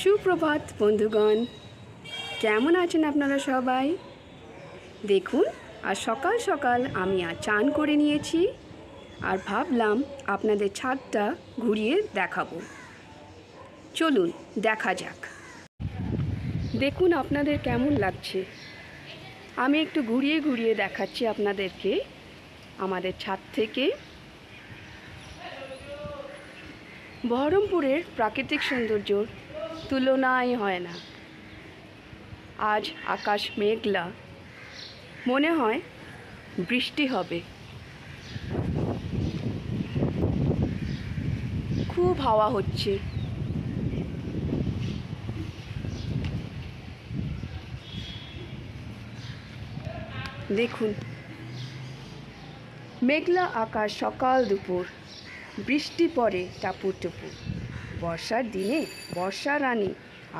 সুপ্রভাত বন্ধুগণ, কেমন আছেন আপনারা সবাই? দেখুন, আর সকাল সকাল আমি চান করে নিয়েছি আর ভাবলাম আপনাদের ছাদটা ঘুরিয়ে দেখাবো। চলুন দেখা যাক। দেখুন আপনাদের কেমন লাগছে। আমি একটু ঘুরিয়ে ঘুরিয়ে দেখাচ্ছি আপনাদেরকে আমাদের ছাদ থেকে। বহরমপুরের প্রাকৃতিক সৌন্দর্যর তুলনাই হয় না। আজ আকাশ মেঘলা, মনে হয় বৃষ্টি হবে। খুব হাওয়া হচ্ছে। দেখুন, মেঘলা আকাশ, সকাল দুপুর বৃষ্টি পড়ে টাপুর টুপুর। বর্ষার দিনে বর্ষা রানী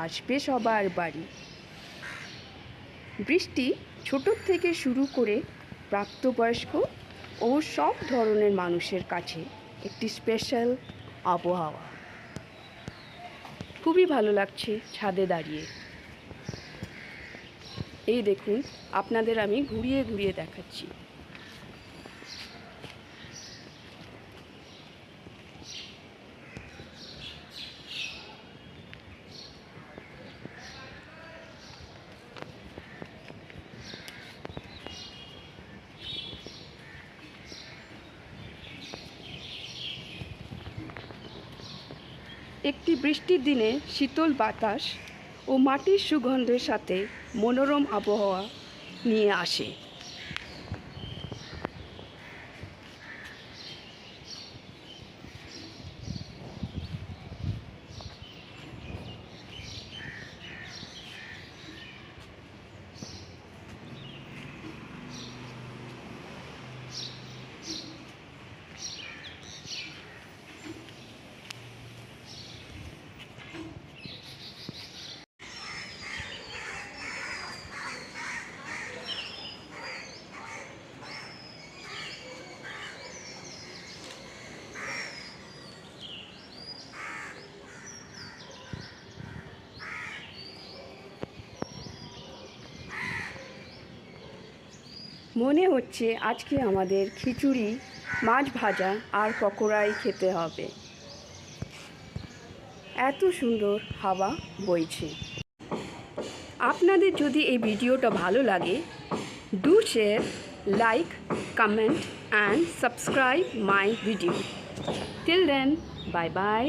আসবে সবার বাড়ি। বৃষ্টি ছোটোর থেকে শুরু করে প্রাপ্তবয়স্ক ও সব ধরনের মানুষের কাছে একটি স্পেশাল আবহাওয়া। খুবই ভালো লাগছে ছাদে দাঁড়িয়ে। এই দেখুন, আপনাদের আমি ঘুরিয়ে ঘুরিয়ে দেখাচ্ছি। একটি বৃষ্টির দিনে শীতল বাতাস ও মাটির সুগন্ধের সাথে মনোরম আবহাওয়া নিয়ে আসে। মনে হচ্ছে আজকে আমাদের খিচুড়ি, মাছ ভাজা আর পকোড়াই খেতে হবে। এত সুন্দর হাওয়া বইছে। আপনাদের যদি এই ভিডিওটা ভালো লাগে, do share, like, comment and subscribe my video. Till then, bye by.